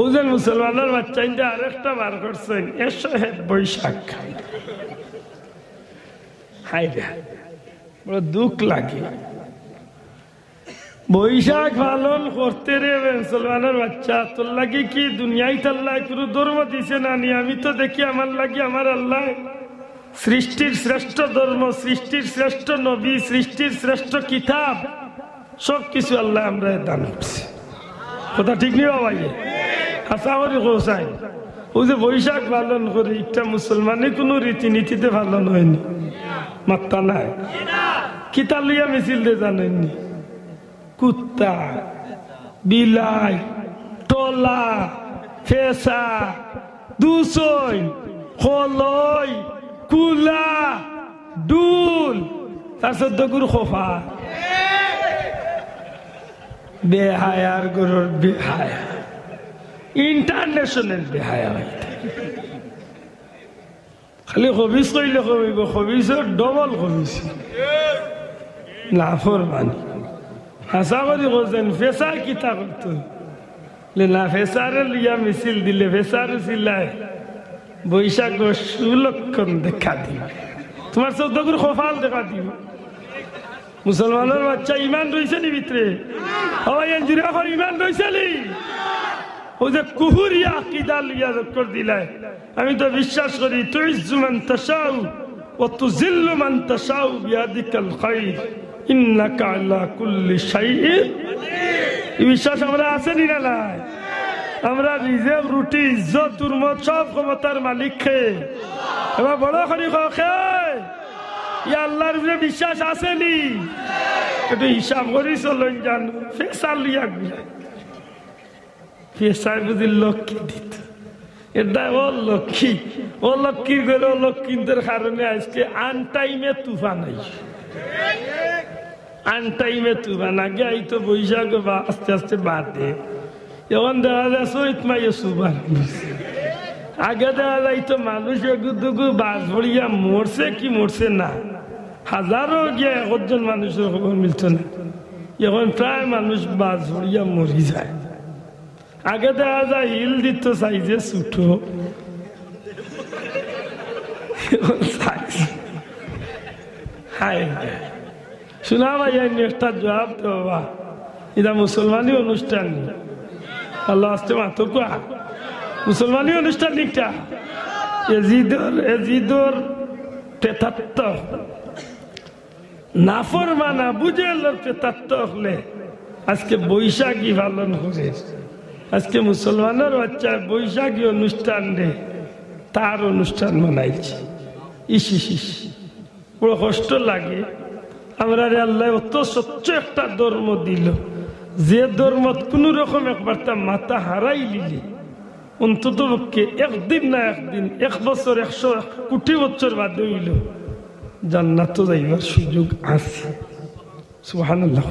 ওজন মুসলমানের বাচ্চা আরেকটা বার করছেন 101 বৈশাখ। হাই রে, বড় দুঃখ লাগে। বৈশাখ পালন করতে রে মুসলমানের বাচ্চা, তোর লাগে কি দুনিয়ায় আল্লাহ কোনো ধর্ম দিছে না নি? আমি তো দেখি আমার লাগে আমার আল্লাহ সৃষ্টির শ্রেষ্ঠ ধর্ম, সৃষ্টির শ্রেষ্ঠ নবী, সৃষ্টির শ্রেষ্ঠ কিতাব সবকিছু আল্লাহ আমরা দান করছি। কথা ঠিক নেই ভাই? আশা করি কোসাই ওই যে বৈশাখ পালন করি, একটা মুসলমানের কোনো রীতিনীতিতে পালন হয়নি, মাত্রা নাই। কিতা লইয়া মিছিল দিয়ে জানেননি? কুত্তা, বিলাই, টলা, ফেসা, দুসই, কলই, কুলা, ডুল, তার 14 গুরু খোফা। বেহায়ার গুরুর বেহায়া, ইন্টারন্যাশনাল বেহায়া। খালি খবিস কইলে কবিব, খবিসের ডবল খবিস, নাফরমানি। আশা করি বলছেন ফেসা কিতা করতো না, ফেসারে লিয়া মিছিল দিলে ফেসারে চিল্লায় বৈশাখ সুলক্ষণ দেখা দিব, তোমার 14 গুরু খোফাল দেখা দিব। মুসলমানের বাচ্চা ইমান রয়েছে নি ভিতরে? ইমান রয়েছে নি? ওই যে কুহুরিয়া আকিদা লিয়া করে দিলায়। আমি তো বিশ্বাস করি তুইজ্জু মান তাশাউ ওয়া তুযিল্লু মান তাশাউ বিয়াদিকাল খায়র ইন্নাকা আলা কুল্লি শাইইন কাদির। বিশ্বাস আমরা আছে নি না নাই? আমরা রিজেক, রুটি, ইজ্জত, দুর্মত সব ক্ষমতার মালিক খে। এবার বড় করি খে ইয়া আল্লাহর উপরে বিশ্বাস আছে নি? একটু হিসাব করি চলুন জানো। ফেসা লিয়া ফেসায় বুঝি লক্ষ্মী দিত, এটা ও লক্ষ্মী, ও লক্ষ্মীর করে ও লক্ষ্মীদের কারণে আজকে আনটাইমে তুফান আইছে। আনটাইমে তুফান আগে আইতো বৈশাখ বা আস্তে আস্তে বাদে, এখন দেখা যায় চৈত মাইয়ে সুবান। আগে দেখা যাইতো মানুষ এগুদুগু বাস ভরিয়া মরছে কি মরছে না, হাজারো গিয়া 1 মানুষের খবর মিলত না। এখন প্রায় মানুষ বাস ভরিয়া মরি যায়। আগে দেখা যায় হিল দিত সাইজে ছুটো, শোনা ভাই একটা জবাব তো বাবা, এটা মুসলমানি অনুষ্ঠান আল্লাহ আসতে মাত্র কোয়া মুসলমানি অনুষ্ঠান নিকটা এজিদর 73 নাফরমানা বুঝে 73 হলে আজকে বৈশাখী পালন করে। আজকে মুসলমানের বাচ্চা বৈশাখী অনুষ্ঠান রে তার অনুষ্ঠান মানাইছে। ইস ইস ইস, বড় কষ্ট লাগে। আমরা রে আল্লাহ অত স্বচ্ছ একটা ধর্ম দিল, যে ধর্ম কোন রকম একবার তা মাথা হারাই লিলে অন্তত পক্ষে একদিন না একদিন, 1 বছর 100 কোটি বছর বাদ হইল জান্নাত যাইবার সুযোগ আছে। সুবহানাল্লাহ।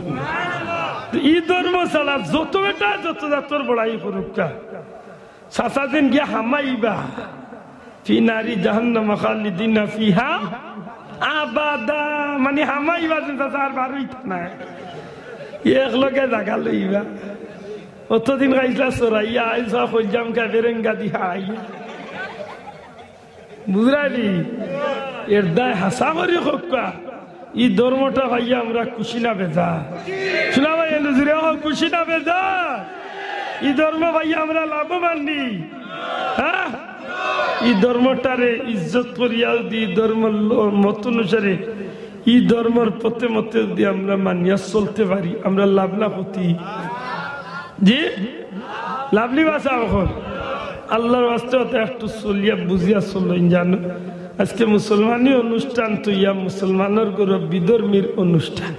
এই ধর্ম ছাড়া যত বেটা যত জাতর বড়াই করুক, সাসাদিন গিয়া হামাইবা ফি নারি জাহান্নাম খালিদিনা ফিহা আবাদা, মানে হামাইবা আর বারুই না, একলগে জাগা লইবা। অতদিন গাইলা সরাইয়া আইসা কইজাম কা বেরেঙ্গা দিহা আইয়া, বুঝলি? এর দায় হাসা করি হোকা। এই ধর্মটা ভাইয়া আমরা খুশি না বেজা? শোনা ভাই এলুজুরে খুশি না বেজা? এই ধর্ম ভাইয়া আমরা লাভবান নি? হ্যাঁ, এই ধর্মটারে ইজ্জত করিয়া দি ধর্ম মত অনুসারে এই ধর্মের পথে মতে যদি আমরা মানিয়া চলতে পারি, আমরা লাভ না ক্ষতি? জি লাভলি বাসা এখন আল্লাহর বাস্তে একটু চলিয়া বুঝিয়া চলেন জানো। আজকে মুসলমানি অনুষ্ঠান তো ইয়া মুসলমানের গৌরব বিধর্মীর অনুষ্ঠান।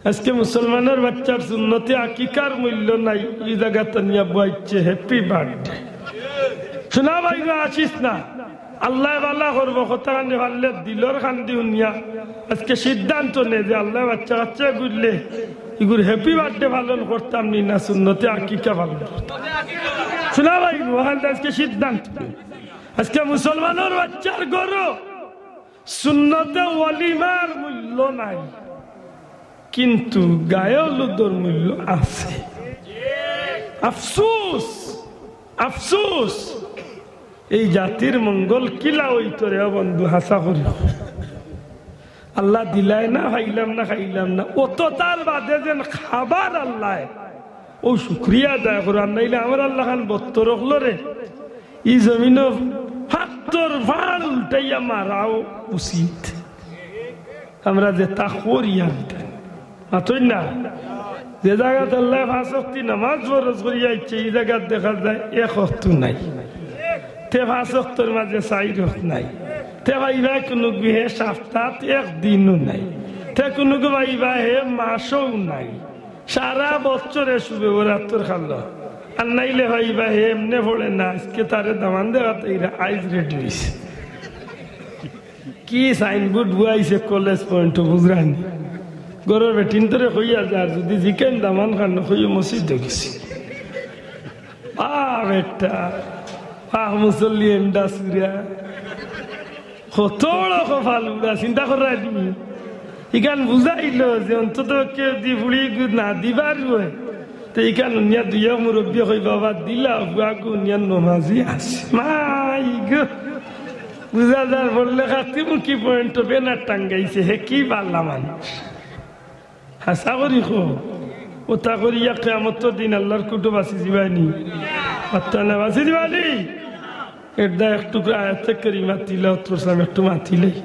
আজকে মুসলমানের বাচ্চার সুন্নতে আকিকার মূল্য নাই, এই জায়গাতে নিয়ে বইছে হ্যাপি বার্থডে। শোনা ভাই আসিস না, আল্লাহ বালা করবো কথা কান্দে পারলে দিলর কান্দি উনিয়া আজকে সিদ্ধান্ত নে যে আল্লাহ বাচ্চা বাচ্চা ঘুরলে এগুলো হ্যাপি বার্থডে পালন করতাম নি না সুন্নতে আকিকা পালন করতাম। শোনা ভাই আজকে সিদ্ধান্ত, আজকে মুসলমানের বাচ্চার গরু সুন্নতে ওয়ালিমার মূল্য নাই, কিন্তু গায়ে হলুদর মূল্য আছে। আফসোস আফসোস এই জাতির মঙ্গল কিলা হইতো রে বন্ধু, হাসা করি আল্লাহ দিলাই না, খাইলাম না খাইলাম না, অত তার বাদে যেন খাবার আল্লাহ ও শুক্রিয়া আদায় করার নাইলে আমার আল্লাহ খান বত্তর রখলো রে। ই জমিন হাত্তর ভাড় উল্টাইয়া মারাও উচিত। আমরা যে তা করিয়া মাতই না, যে জায়গাত আল্লাহ 5 ওয়াক্ত নামাজ ফরজ করিয়া ইচ্ছে এই জায়গাত দেখা যায় 1 ওয়াক্ত নাই, তে 5 ওয়াক্তের মাঝে 4 ওয়াক্ত নাই, তে ভাইবা কোনো হে সপ্তাহ 1 দিনও নাই, তে কোনো ভাইবা হে মাসও নাই, সারা বছরে শুবে ওরা তোর খাল্লো আর নাইলে ভাইবা হে এমনে পড়ে না, আজকে তারে দামান দেওয়াতে এরা আইজ রেডি হয়েছে। কি সাইনবোর্ড বুয়াইছে কলেজ পয়েন্ট বুঝরানি গরর বেটিন তোরে কইয়া যার যদি জিকেন দামান খান কইয়া মসজিদ গেছি বেটা মুসল্লি এন্ডা সুরিয়া কত ফালুরা চিন্তা করা তুমি ইখান বুঝাইল যে অন্তত কেউ দি বুড়ি না দিবার রয়ে তো ইখান উনিয়া দুইয়া মুরব্বী কই বাবা দিলা বুয়াগু উনিয়া নমাজি আছে মাই গো বুঝা যার বললে খাতিমুখী পয়েন্ট বেনার টাঙ্গাইছে হে কি পারলা মানুষ হাসা করি খো ওটা করিয়া কেমত দিন আল্লাহর কুটু বাঁচি দিবানি না বাঁচি দিবানি এর দা একটু আয়াত করিমা তিলাওয়াত করছিলাম, একটু মাতিলেই